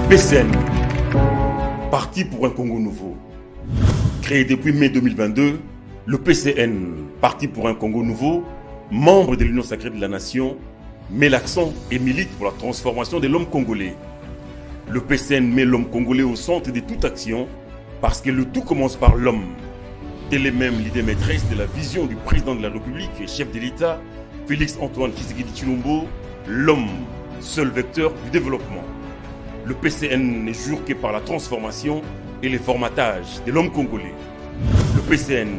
PCN, Parti pour un Congo nouveau. Créé depuis mai 2022, le PCN, Parti pour un Congo nouveau, membre de l'Union sacrée de la nation, met l'accent et milite pour la transformation de l'homme congolais. Le PCN met l'homme congolais au centre de toute action parce que le tout commence par l'homme. Telle est même l'idée maîtresse de la vision du président de la République et chef de l'État, Félix-Antoine Tshisekedi Tshilombo, l'homme, seul vecteur du développement. Le PCN n'est jure que par la transformation et le formatage de l'homme congolais. Le PCN,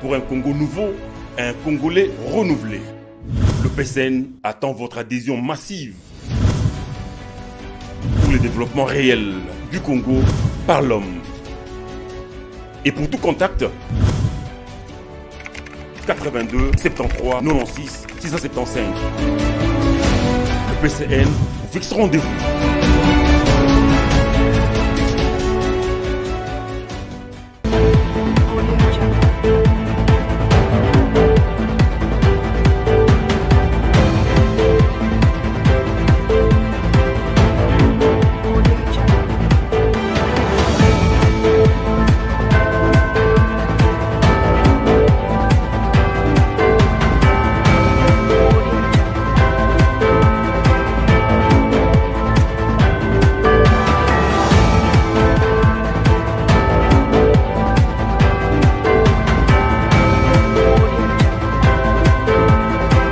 pour un Congo nouveau, un Congolais renouvelé. Le PCN attend votre adhésion massive pour le développement réel du Congo par l'homme. Et pour tout contact, 82 73 96 675. Le PCN vous fixe rendez-vous.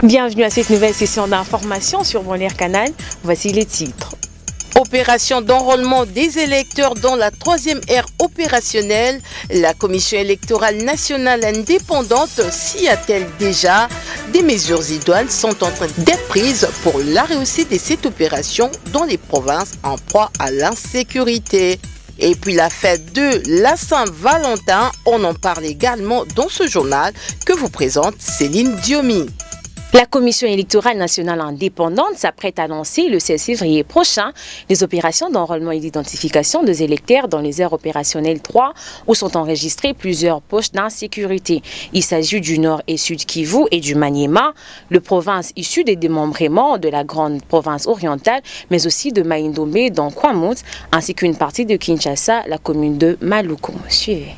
Bienvenue à cette nouvelle session d'information sur Bonheur Canal. Voici les titres. Opération d'enrôlement des électeurs dans la troisième ère opérationnelle. La Commission électorale nationale indépendante s'y attelle déjà. Des mesures idoines sont en train d'être prises pour la réussite de cette opération dans les provinces en proie à l'insécurité. Et puis la fête de la Saint-Valentin, on en parle également dans ce journal que vous présente Céline Diomi. La Commission électorale nationale indépendante s'apprête à lancer le 16 février prochain les opérations d'enrôlement et d'identification des électeurs dans les aires opérationnelles 3 où sont enregistrées plusieurs poches d'insécurité. Il s'agit du Nord et Sud Kivu et du Maniema, les provinces issues des démembrements de la grande province orientale, mais aussi de Maïndomé dans Kwamut, ainsi qu'une partie de Kinshasa, la commune de Maluku. Suivez.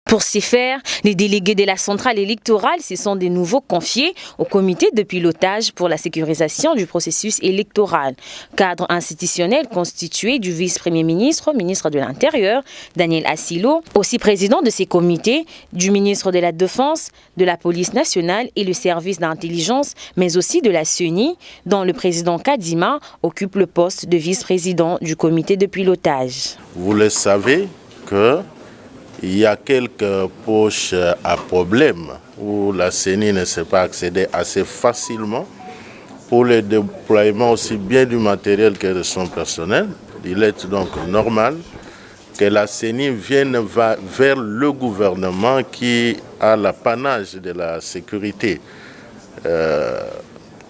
Pour ce faire, les délégués de la centrale électorale se sont de nouveau confiés au comité de pilotage pour la sécurisation du processus électoral. Cadre institutionnel constitué du vice-premier ministre, ministre de l'Intérieur, Daniel Assilo, aussi président de ces comités, du ministre de la Défense, de la police nationale et le service d'intelligence, mais aussi de la CENI, dont le président Kadima occupe le poste de vice-président du comité de pilotage. Vous le savez que il y a quelques poches à problème où la CENI ne sait pas accéder assez facilement pour le déploiement aussi bien du matériel que de son personnel. Il est donc normal que la CENI vienne vers le gouvernement qui a l'apanage de la sécurité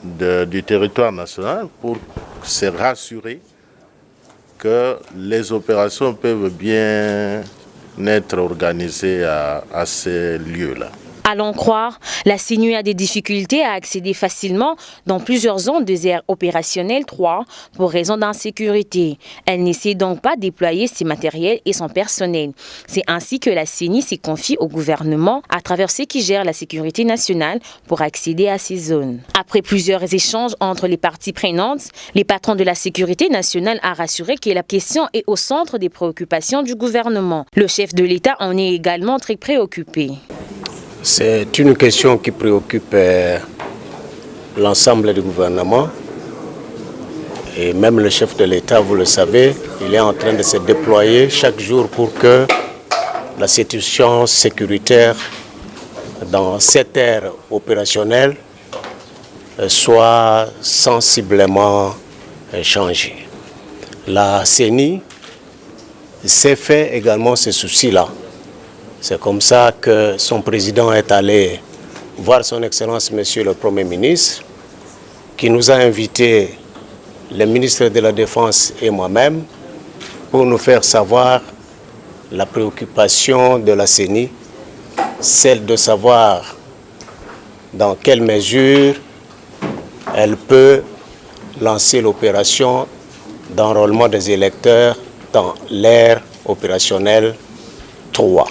du territoire national pour se rassurer que les opérations peuvent bien être organisé à ces lieux-là. Allons croire, la CENI a des difficultés à accéder facilement dans plusieurs zones des aires opérationnelles 3 pour raison d'insécurité. Elle n'essaie donc pas de déployer ses matériels et son personnel. C'est ainsi que la CENI s'est confiée au gouvernement à travers ceux qui gèrent la sécurité nationale pour accéder à ces zones. Après plusieurs échanges entre les parties prenantes, les patrons de la sécurité nationale a rassuré que la question est au centre des préoccupations du gouvernement. Le chef de l'État en est également très préoccupé. C'est une question qui préoccupe l'ensemble du gouvernement et même le chef de l'État, vous le savez, il est en train de se déployer chaque jour pour que la situation sécuritaire dans cette ère opérationnelle soit sensiblement changée. La CENI s'est fait également ce souci-là. C'est comme ça que son président est allé voir son Excellence, Monsieur le Premier ministre, qui nous a invités, le ministre de la Défense et moi-même, pour nous faire savoir la préoccupation de la CENI, celle de savoir dans quelle mesure elle peut lancer l'opération d'enrôlement des électeurs dans l'ère opérationnelle 3.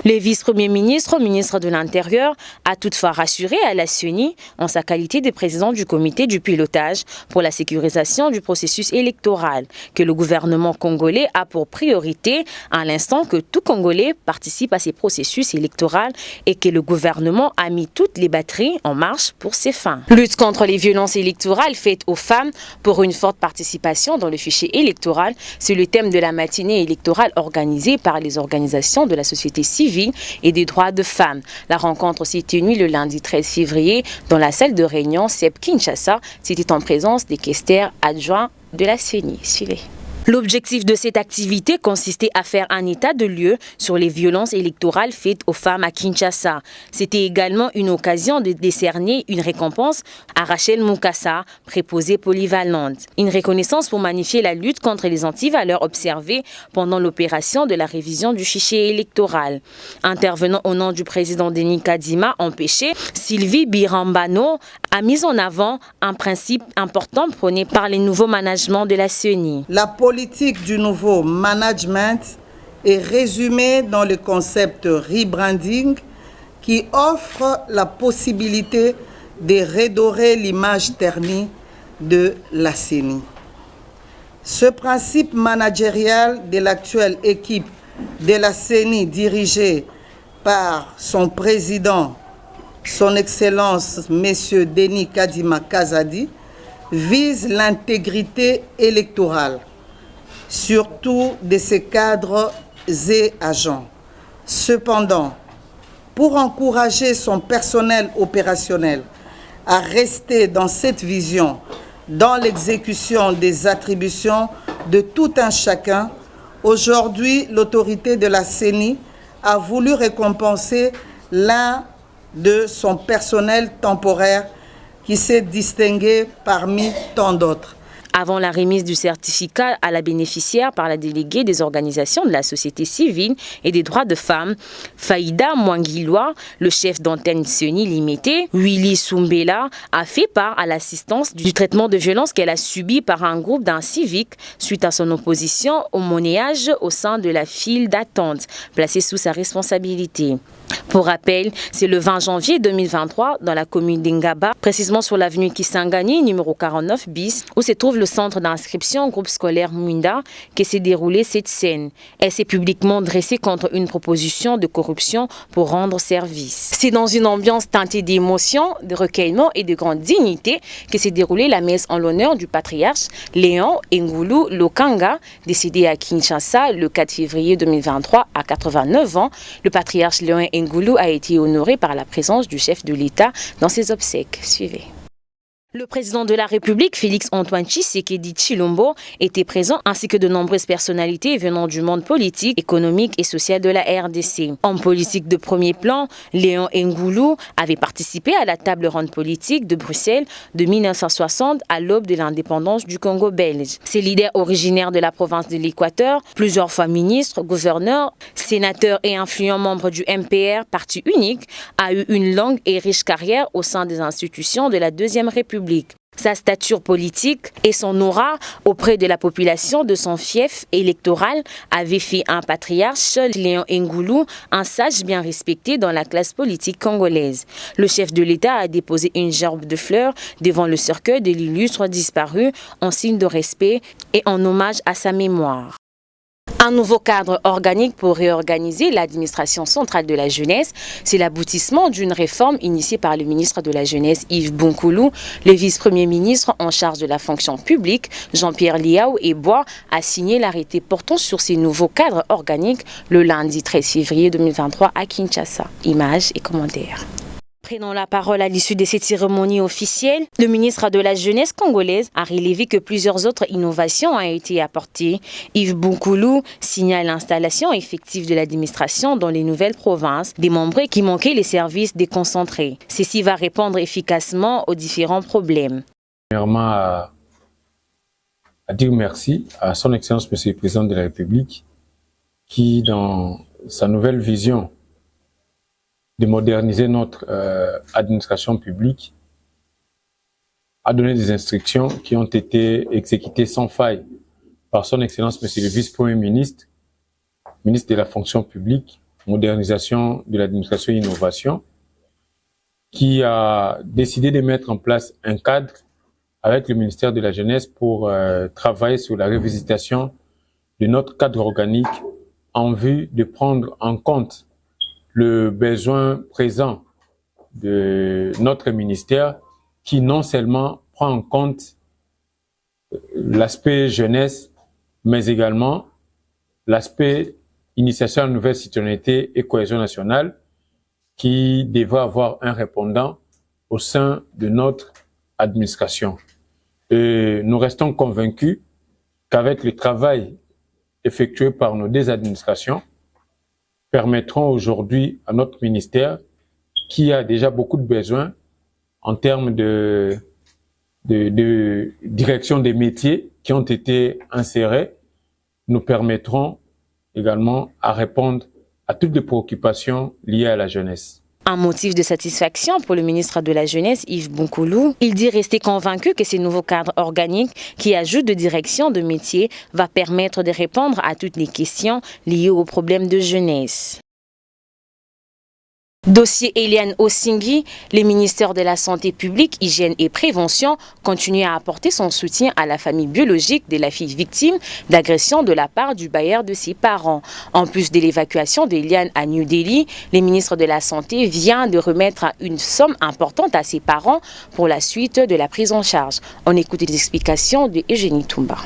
Le vice-premier ministre, ministre de l'Intérieur, a toutefois rassuré à la CENI, en sa qualité de président du comité du pilotage pour la sécurisation du processus électoral, que le gouvernement congolais a pour priorité, à l'instant que tout Congolais participe à ces processus électoraux et que le gouvernement a mis toutes les batteries en marche pour ces fins. Lutte contre les violences électorales faites aux femmes pour une forte participation dans le fichier électoral, c'est le thème de la matinée électorale organisée par les organisations de la société civile et des droits de femmes. La rencontre s'est tenue le lundi 13 février dans la salle de réunion CEP Kinshasa. C'était en présence des questeurs adjoints de la CENI. Suivez. L'objectif de cette activité consistait à faire un état de lieu sur les violences électorales faites aux femmes à Kinshasa. C'était également une occasion de décerner une récompense à Rachel Moukassa, préposée polyvalente. Une reconnaissance pour magnifier la lutte contre les antivaleurs observées pendant l'opération de la révision du fichier électoral. Intervenant au nom du président Denis Kadima empêché, Sylvie Birambano a mis en avant un principe important prôné par les nouveaux managements de la CENI. La politique du nouveau management est résumée dans le concept rebranding qui offre la possibilité de redorer l'image ternie de la CENI. Ce principe managérial de l'actuelle équipe de la CENI dirigée par son président, son Excellence M. Denis Kadima Kazadi, vise l'intégrité électorale, surtout de ses cadres et agents. Cependant, pour encourager son personnel opérationnel à rester dans cette vision, dans l'exécution des attributions de tout un chacun, aujourd'hui, l'autorité de la CENI a voulu récompenser l'un de son personnel temporaire qui s'est distingué parmi tant d'autres. Avant la remise du certificat à la bénéficiaire par la déléguée des organisations de la société civile et des droits de femmes, Faïda Mwangiloa, le chef d'antenne CENI Limité, Willy Soumbela, a fait part à l'assistance du traitement de violence qu'elle a subi par un groupe d'un civique suite à son opposition au monnayage au sein de la file d'attente, placée sous sa responsabilité. Pour rappel, c'est le 20 janvier 2023, dans la commune d'Ingaba, précisément sur l'avenue Kisangani, numéro 49 bis, où se trouve le centre d'inscription groupe scolaire Mwinda, que s'est déroulée cette scène. Elle s'est publiquement dressée contre une proposition de corruption pour rendre service. C'est dans une ambiance teintée d'émotion, de recueillement et de grande dignité que s'est déroulée la messe en l'honneur du patriarche Léon Ngoulou Lokanga, décédé à Kinshasa le 4 février 2023 à 89 ans. Le patriarche Léon Ngoulou a été honoré par la présence du chef de l'État dans ses obsèques. Suivez. Le président de la République, Félix-Antoine Tshisekedi Tshilombo, était présent ainsi que de nombreuses personnalités venant du monde politique, économique et social de la RDC. Homme politique de premier plan, Léon Ngoulou avait participé à la table ronde politique de Bruxelles de 1960 à l'aube de l'indépendance du Congo belge. Ces leaders originaires de la province de l'Équateur, plusieurs fois ministres, gouverneurs, sénateurs et influents membres du MPR, parti unique, a eu une longue et riche carrière au sein des institutions de la Deuxième République. Sa stature politique et son aura auprès de la population de son fief électoral avaient fait un patriarche, Léon Ngoulou, un sage bien respecté dans la classe politique congolaise. Le chef de l'État a déposé une gerbe de fleurs devant le cercueil de l'illustre disparu en signe de respect et en hommage à sa mémoire. Un nouveau cadre organique pour réorganiser l'administration centrale de la jeunesse, c'est l'aboutissement d'une réforme initiée par le ministre de la Jeunesse Yves Bunkoulou. Le vice-premier ministre en charge de la fonction publique, Jean-Pierre Liao Ebois, a signé l'arrêté portant sur ces nouveaux cadres organiques le lundi 13 février 2023 à Kinshasa. Images et commentaires. Prenant la parole à l'issue de cette cérémonie officielle, le ministre de la Jeunesse congolaise a relevé que plusieurs autres innovations ont été apportées. Yves Bunkoulou signale l'installation effective de l'administration dans les nouvelles provinces, démembrées qui manquaient les services déconcentrés. Ceci va répondre efficacement aux différents problèmes. Premièrement, à dire merci à son Excellence Monsieur le Président de la République qui, dans sa nouvelle vision de moderniser notre administration publique, a donné des instructions qui ont été exécutées sans faille par son Excellence Monsieur le Vice-Premier ministre, ministre de la fonction publique, modernisation de l'administration et innovation, qui a décidé de mettre en place un cadre avec le ministère de la Jeunesse pour travailler sur la revisitation de notre cadre organique en vue de prendre en compte le besoin présent de notre ministère qui non seulement prend en compte l'aspect jeunesse, mais également l'aspect initiation à la nouvelle citoyenneté et cohésion nationale qui devrait avoir un répondant au sein de notre administration. Et nous restons convaincus qu'avec le travail effectué par nos deux administrations, permettront aujourd'hui à notre ministère, qui a déjà beaucoup de besoins en termes de direction des métiers qui ont été insérés, nous permettront également à répondre à toutes les préoccupations liées à la jeunesse. Un motif de satisfaction pour le ministre de la Jeunesse, Yves Bunkoulou. Il dit rester convaincu que ce nouveau cadre organique qui ajoute de direction de métier va permettre de répondre à toutes les questions liées aux problèmes de jeunesse. Dossier Eliane Osingui, le ministère de la Santé publique, Hygiène et Prévention continue à apporter son soutien à la famille biologique de la fille victime d'agression de la part du bailleur de ses parents. En plus de l'évacuation d'Eliane à New Delhi, le ministre de la Santé vient de remettre une somme importante à ses parents pour la suite de la prise en charge. On écoute les explications de Eugénie Toumba.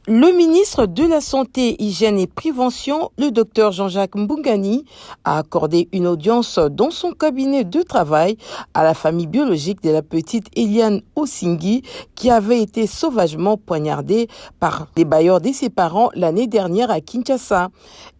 Le ministre de la Santé, Hygiène et Prévention, le docteur Jean-Jacques Mbungani, a accordé une audience dans son cabinet de travail à la famille biologique de la petite Eliane Osingui qui avait été sauvagement poignardée par les bailleurs de ses parents l'année dernière à Kinshasa.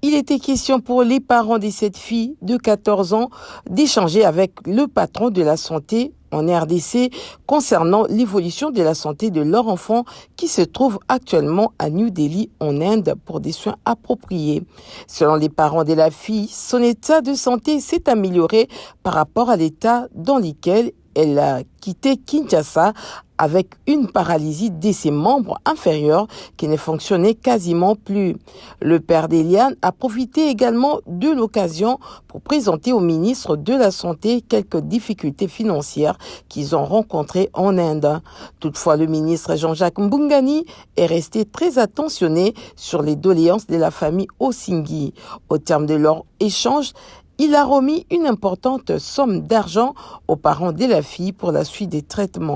Il était question pour les parents de cette fille de 14 ans d'échanger avec le patron de la santé en RDC concernant l'évolution de la santé de leur enfant qui se trouve actuellement à New Delhi en Inde pour des soins appropriés. Selon les parents de la fille, son état de santé s'est amélioré par rapport à l'état dans lequel elle a quitté Kinshasa avec une paralysie de ses membres inférieurs qui ne fonctionnait quasiment plus. Le père d'Eliane a profité également de l'occasion pour présenter au ministre de la Santé quelques difficultés financières qu'ils ont rencontrées en Inde. Toutefois, le ministre Jean-Jacques Mbungani est resté très attentionné sur les doléances de la famille Osingui. Au terme de leur échange, il a remis une importante somme d'argent aux parents de la fille pour la suite des traitements.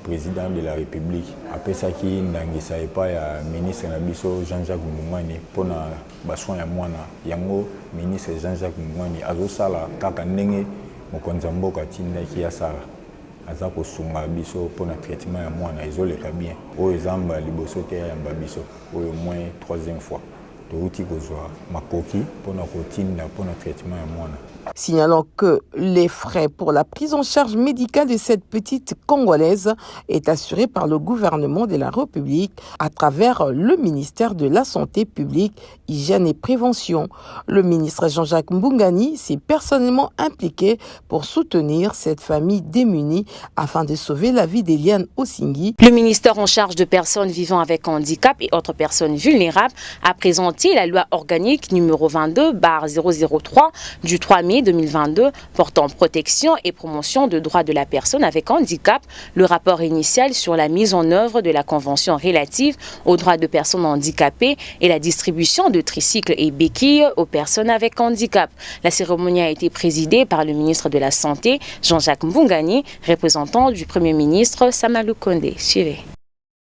Président de la République après ça qui ndangisa epa ya ministre na biso Jean-Jacques Mbungani pona baswa ya mwana yango ministre Jean-Jacques Mbungani azosala kaka ndenge mokonzi mboka tinda ki asala aza kosunga biso pona traitement ya mwana ezoleka bien oyo ezamba liboso te ya biso oyo moins troisième fois touti kozwa makoki pona kotinda pona traitement ya mwana. Signalant que les frais pour la prise en charge médicale de cette petite Congolaise est assuré par le gouvernement de la République à travers le ministère de la Santé publique, Hygiène et Prévention. Le ministre Jean-Jacques Mbungani s'est personnellement impliqué pour soutenir cette famille démunie afin de sauver la vie d'Eliane Osingui. Le ministère en charge de personnes vivant avec handicap et autres personnes vulnérables a présenté la loi organique numéro 22/003 du 3 mai 2022 portant protection et promotion de droits de la personne avec handicap, le rapport initial sur la mise en œuvre de la convention relative aux droits de personnes handicapées et la distribution de tricycles et béquilles aux personnes avec handicap. La cérémonie a été présidée par le ministre de la Santé, Jean-Jacques Mbungani, représentant du Premier ministre Samalou Kondé. Suivez.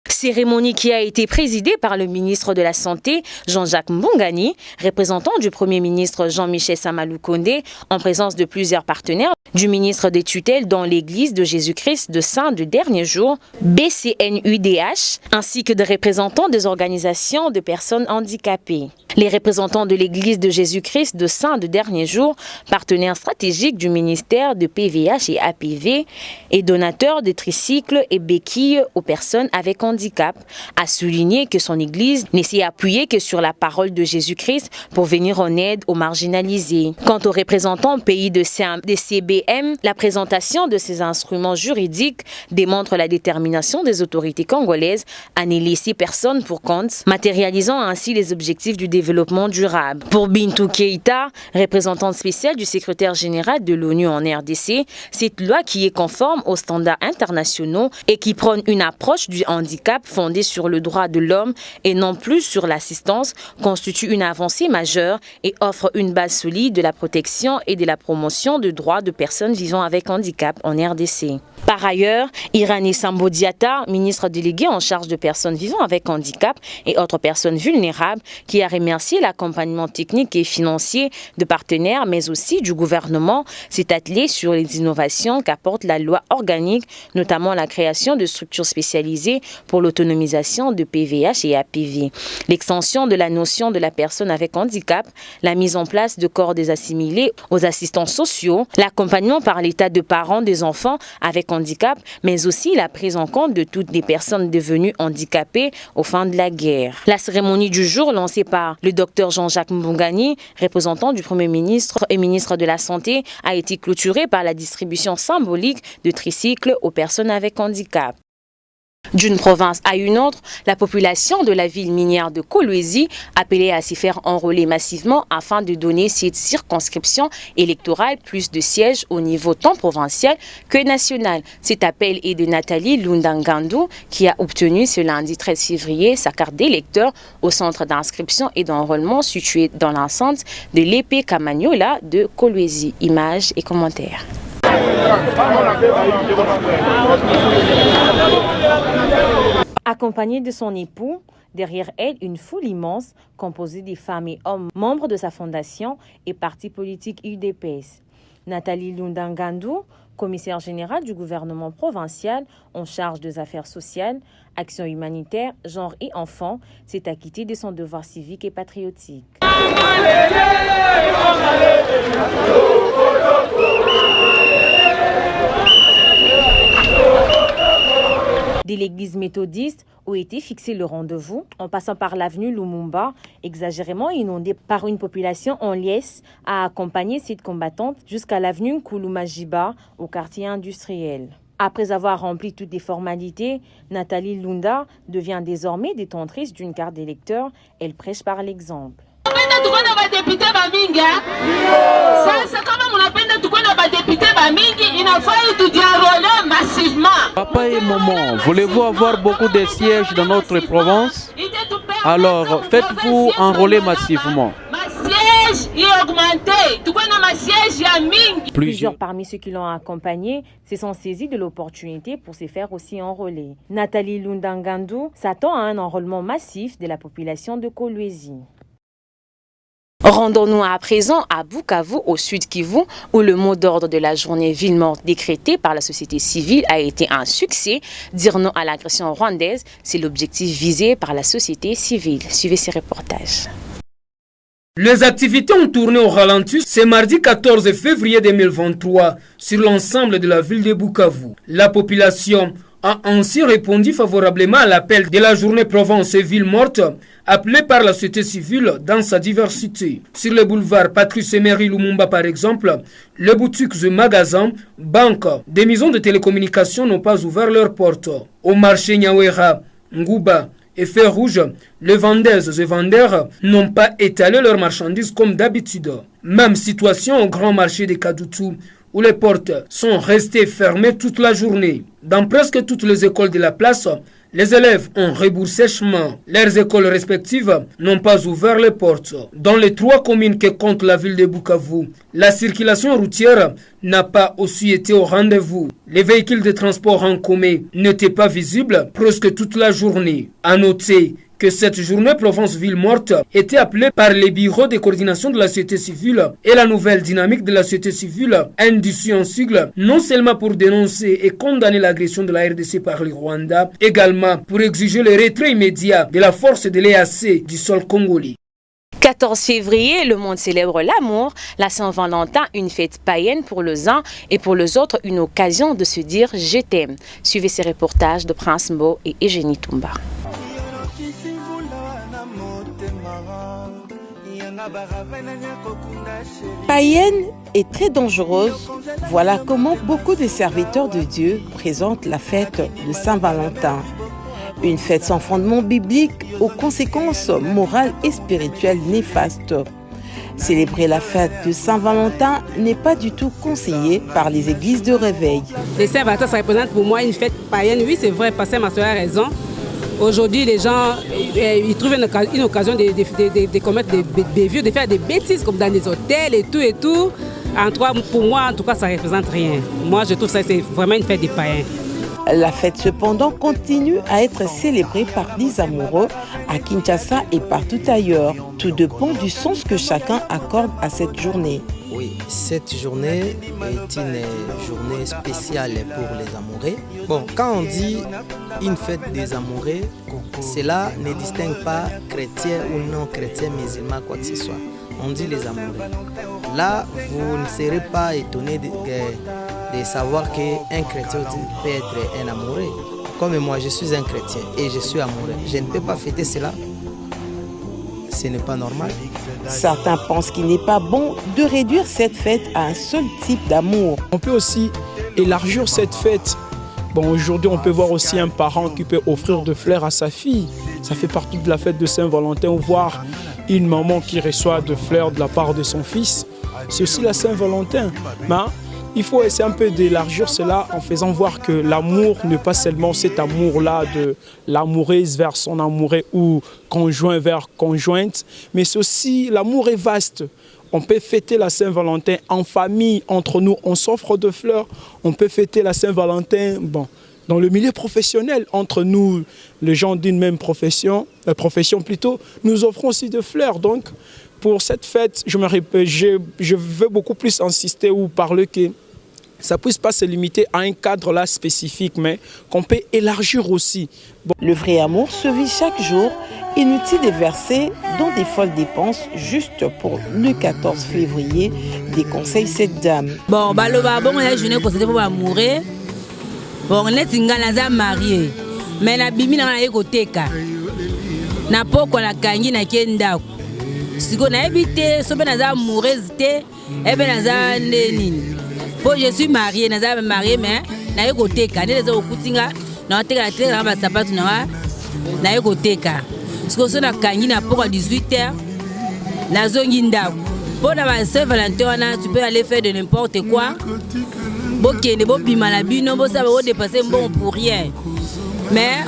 Cérémonie qui a été présidée par le ministre de la Santé, Jean-Jacques Mbungani, représentant du Premier ministre Jean-Michel Samalou Kondé, en présence de plusieurs partenaires. Du ministre des tutelles dans l'Église de Jésus-Christ de Saint du Dernier Jour, BCNUDH, ainsi que des représentants des organisations de personnes handicapées. Les représentants de l'Église de Jésus-Christ de Saint du Dernier Jour, partenaire stratégique du ministère de PVH et APV et donateur de tricycles et béquilles aux personnes avec handicap, a souligné que son Église ne s'est appuyée que sur la parole de Jésus-Christ pour venir en aide aux marginalisés. Quant aux représentants pays de CBM, la présentation de ces instruments juridiques démontre la détermination des autorités congolaises à ne laisser personne pour compte, matérialisant ainsi les objectifs du développement durable. Pour Bintou Keïta, représentante spéciale du secrétaire général de l'ONU en RDC, cette loi qui est conforme aux standards internationaux et qui prône une approche du handicap fondée sur le droit de l'homme et non plus sur l'assistance constitue une avancée majeure et offre une base solide de la protection et de la promotion de droits de personnes vivant avec handicap en RDC. Par ailleurs, Irani Sambodiata, ministre délégué en charge de personnes vivant avec handicap et autres personnes vulnérables, qui a remercié l'accompagnement technique et financier de partenaires, mais aussi du gouvernement, s'est attelé sur les innovations qu'apporte la loi organique, notamment la création de structures spécialisées pour l'autonomisation de PVH et APV, l'extension de la notion de la personne avec handicap, la mise en place de corps des assimilés aux assistants sociaux, l'accompagnement par l'État de parents des enfants avec handicap, mais aussi la prise en compte de toutes les personnes devenues handicapées au fin de la guerre. La cérémonie du jour, lancée par le docteur Jean-Jacques Mbungani, représentant du Premier ministre et ministre de la Santé, a été clôturée par la distribution symbolique de tricycles aux personnes avec handicap. D'une province à une autre, la population de la ville minière de Kolwezi appelée à s'y faire enrôler massivement afin de donner cette circonscription électorale plus de sièges au niveau tant provincial que national. Cet appel est de Nathalie Lundangandou qui a obtenu ce lundi 13 février sa carte d'électeur au centre d'inscription et d'enrôlement situé dans l'enceinte de l'épée Kamagnola de Kolwezi. Images et commentaires. Accompagnée de son époux, derrière elle une foule immense composée des femmes et hommes membres de sa fondation et parti politique UDPS. Nathalie Lundangandou, commissaire générale du gouvernement provincial en charge des affaires sociales, actions humanitaires, genre et enfants, s'est acquittée de son devoir civique et patriotique. De l'église méthodiste où était fixé le rendez-vous, en passant par l'avenue Lumumba, exagérément inondée par une population en liesse, a accompagné cette combattante jusqu'à l'avenue Nkulumajiba au quartier industriel. Après avoir rempli toutes les formalités, Nathalie Lunda devient désormais détentrice d'une carte d'électeur. Elle prêche par l'exemple. Papa et maman, voulez-vous avoir beaucoup de sièges dans notre province? Alors faites-vous enrôler massivement. Plusieurs parmi ceux qui l'ont accompagné se sont saisis de l'opportunité pour se faire aussi enrôler. Nathalie Lundangandou s'attend à un enrôlement massif de la population de Kolwezi. Rendons-nous à présent à Bukavu, au sud Kivu, où le mot d'ordre de la journée ville morte décrétée par la société civile a été un succès. Dire non à l'agression rwandaise, c'est l'objectif visé par la société civile. Suivez ces reportages. Les activités ont tourné au ralenti ce mardi 14 février 2023 sur l'ensemble de la ville de Bukavu. La population a ainsi répondu favorablement à l'appel de la journée Provence et ville morte appelée par la société civile dans sa diversité. Sur le boulevard Patrice Emery Lumumba par exemple, les boutiques et magasins, banques, des maisons de télécommunications n'ont pas ouvert leurs portes. Au marché Nyawera, Nguba et Fer Rouge, les vendeuses et vendeurs n'ont pas étalé leurs marchandises comme d'habitude. Même situation au grand marché de Kadutu, où les portes sont restées fermées toute la journée. Dans presque toutes les écoles de la place, les élèves ont rebroussé chemin. Leurs écoles respectives n'ont pas ouvert les portes. Dans les 3 communes que compte la ville de Bukavu, la circulation routière n'a pas aussi été au rendez-vous. Les véhicules de transport en commun n'étaient pas visibles presque toute la journée. À noter que cette journée Provence-Ville morte était appelée par les bureaux de coordination de la société civile et la nouvelle dynamique de la société civile, NDC en sigle, non seulement pour dénoncer et condamner l'agression de la RDC par le Rwanda, également pour exiger le retrait immédiat de la force de l'EAC du sol congolais. 14 février, le monde célèbre l'amour, la Saint-Valentin, une fête païenne pour les uns et pour les autres, une occasion de se dire « je t'aime ». Suivez ces reportages de Prince Mbo et Eugénie Toumba. Païenne et très dangereuse, voilà comment beaucoup de serviteurs de Dieu présentent la fête de Saint-Valentin. Une fête sans fondement biblique aux conséquences morales et spirituelles néfastes. Célébrer la fête de Saint-Valentin n'est pas du tout conseillé par les églises de réveil. Les Saint-Valentin, ça représente pour moi une fête païenne. Oui, c'est vrai, parce que ma soeur a raison. Aujourd'hui, les gens ils trouvent une occasion de commettre des bévues, de faire des bêtises comme dans des hôtels et tout. Pour moi, en tout cas, ça ne représente rien. Moi, je trouve que c'est vraiment une fête des païens. La fête, cependant, continue à être célébrée par des amoureux à Kinshasa et partout ailleurs. Tout dépend du sens que chacun accorde à cette journée. Oui, cette journée est une journée spéciale pour les amoureux. Bon, quand on dit une fête des amoureux, cela ne distingue pas chrétien ou non chrétien, musulman, quoi que ce soit. On dit les amoureux. Là, vous ne serez pas étonné de savoir qu'un chrétien peut être un amoureux. Comme moi, je suis un chrétien et je suis amoureux. Je ne peux pas fêter cela. Ce n'est pas normal. Certains pensent qu'il n'est pas bon de réduire cette fête à un seul type d'amour. On peut aussi élargir cette fête. Bon, aujourd'hui, on peut voir aussi un parent qui peut offrir de fleurs à sa fille. Ça fait partie de la fête de Saint-Valentin, ou voir une maman qui reçoit de fleurs de la part de son fils. C'est aussi la Saint-Valentin. Mais il faut essayer un peu d'élargir cela en faisant voir que l'amour n'est pas seulement cet amour-là de l'amoureuse vers son amoureux ou conjoint vers conjointe, mais c'est aussi l'amour est vaste. On peut fêter la Saint-Valentin en famille, entre nous, on s'offre de fleurs. On peut fêter la Saint-Valentin dans le milieu professionnel, entre nous, les gens d'une même profession plutôt, nous offrons aussi de fleurs. Donc, pour cette fête, je veux beaucoup plus insister ou parler que ça ne puisse pas se limiter à un cadre là spécifique, mais qu'on peut élargir aussi. Bon. Le vrai amour se vit chaque jour. Inutile de verser dans des folles dépenses juste pour le 14 février, déconseille cette dame. Bon, on a une journée pour amoureux. Bon, on est marié. Mais la bimi na ekoteka. Na poko la kangi na kenda. Siko na ebité, so ben na amoureuse te, e ben na nini. Bon, je suis marié, naza marié mais na ekoteka, ne les okutinga, na oteka la ba sapatu na ekoteka. Siko so na kangi na poko 18h. Na zongi ndako. Pour la Saint-Valentin, tu peux aller faire de n'importe quoi. Bokende bo bima la bino bo ça va dépasser bon pour rien. Mais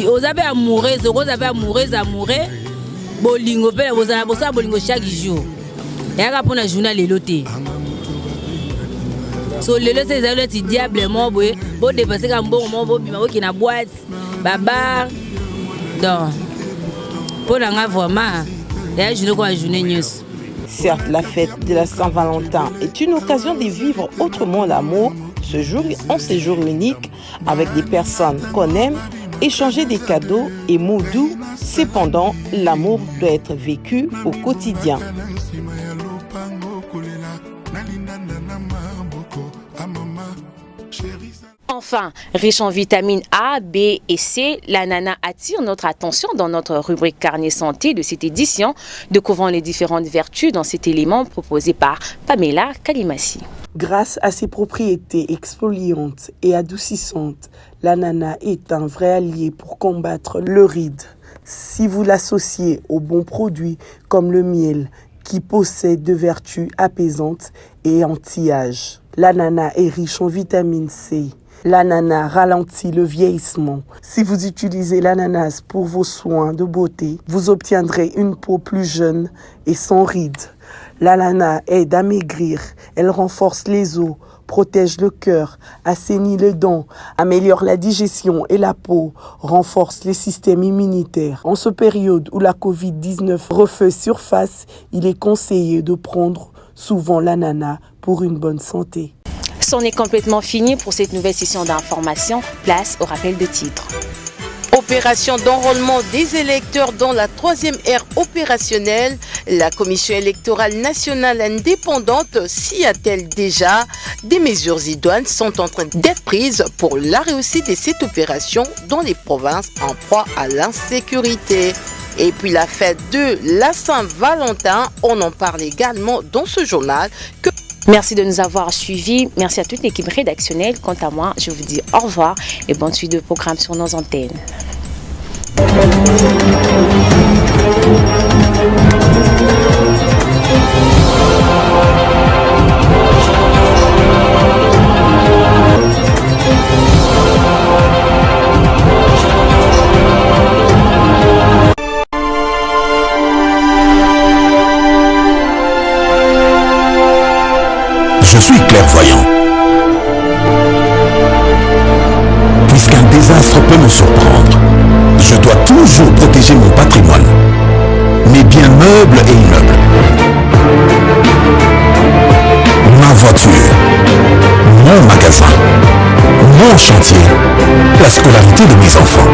aux avez amoureux bolingo pe bo ça bolingo chaque jour. Et aka pona journal leloté. So lelo c'est ça le diable mo bo dépasser comme bon bo bima bo ki na boîte baba. Donc pour nga vraiment la journée quoi journée news. Certes, la fête de la Saint-Valentin est une occasion de vivre autrement l'amour, ce jour en séjour unique, avec des personnes qu'on aime, échanger des cadeaux et mots doux. Cependant, l'amour doit être vécu au quotidien. Enfin, riche en vitamines A, B et C, l'ananas attire notre attention dans notre rubrique Carnet Santé de cette édition, découvrant les différentes vertus dans cet élément proposé par Pamela Kalimassi. Grâce à ses propriétés exfoliantes et adoucissantes, l'ananas est un vrai allié pour combattre le ride. Si vous l'associez aux bons produits comme le miel, qui possède de vertus apaisantes et anti-âge. L'ananas est riche en vitamine C. L'ananas ralentit le vieillissement. Si vous utilisez l'ananas pour vos soins de beauté, vous obtiendrez une peau plus jeune et sans rides. L'ananas aide à maigrir. Elle renforce les os, protège le cœur, assainit les dents, améliore la digestion et la peau, renforce les systèmes immunitaires. En cette période où la Covid-19 refait surface, il est conseillé de prendre souvent l'ananas pour une bonne santé. C'en est complètement fini pour cette nouvelle session d'information. Place au rappel de titres. Opération d'enrôlement des électeurs dans la troisième ère opérationnelle. La Commission électorale nationale indépendante s'y attelle déjà. Des mesures idoines sont en train d'être prises pour la réussite de cette opération dans les provinces en proie à l'insécurité. Et puis la fête de la Saint-Valentin, on en parle également dans ce journal. Merci de nous avoir suivis. Merci à toute l'équipe rédactionnelle. Quant à moi, je vous dis au revoir et bonne suite de programmes sur nos antennes. Je suis clairvoyant. Puisqu'un désastre peut me surprendre, je dois toujours protéger mon patrimoine, mes biens meubles et immeubles, ma voiture, mon magasin, mon chantier, la scolarité de mes enfants.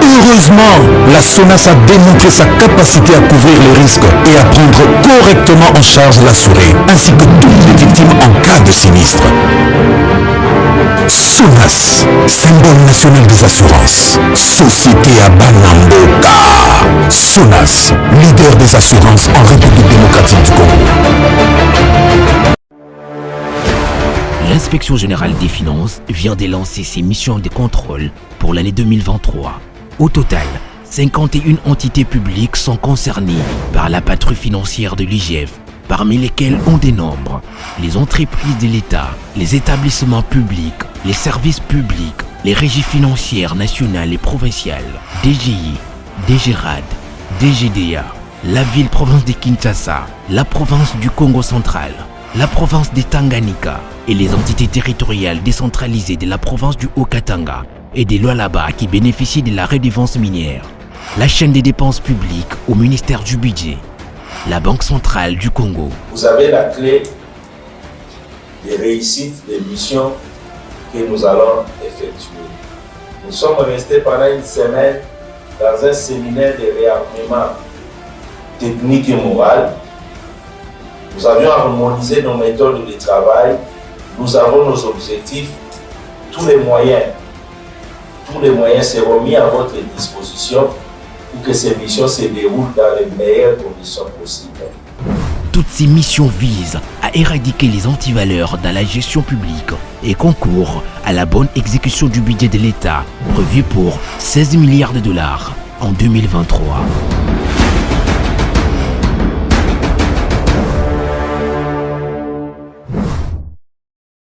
Heureusement, la SONAS a démontré sa capacité à couvrir les risques et à prendre correctement en charge l'assuré, ainsi que toutes les victimes en cas de sinistre. SONAS, symbole national des assurances. Société à Banamboka. SONAS, leader des assurances en République démocratique du Congo. L'Inspection générale des finances vient de lancer ses missions de contrôle pour l'année 2023. Au total, 51 entités publiques sont concernées par la patrouille financière de l'IGF, parmi lesquelles on dénombre les entreprises de l'État, les établissements publics, les services publics, les régies financières nationales et provinciales, DGI, DGRAD, DGDA, la ville-province de Kinshasa, la province du Congo central, la province de Tanganyika et les entités territoriales décentralisées de la province du Haut-Katanga et des Lualaba qui bénéficient de la redevance minière, la chaîne des dépenses publiques au ministère du Budget, la Banque centrale du Congo. Vous avez la clé des réussites des missions que nous allons effectuer. Nous sommes restés pendant une semaine dans un séminaire de réarmement technique et moral. Nous avions harmonisé nos méthodes de travail, nous avons nos objectifs, tous les moyens seront mis à votre disposition pour que ces missions se déroulent dans les meilleures conditions possibles. Toutes ces missions visent à éradiquer les antivaleurs dans la gestion publique et concourent à la bonne exécution du budget de l'État prévu pour 16 milliards de dollars en 2023.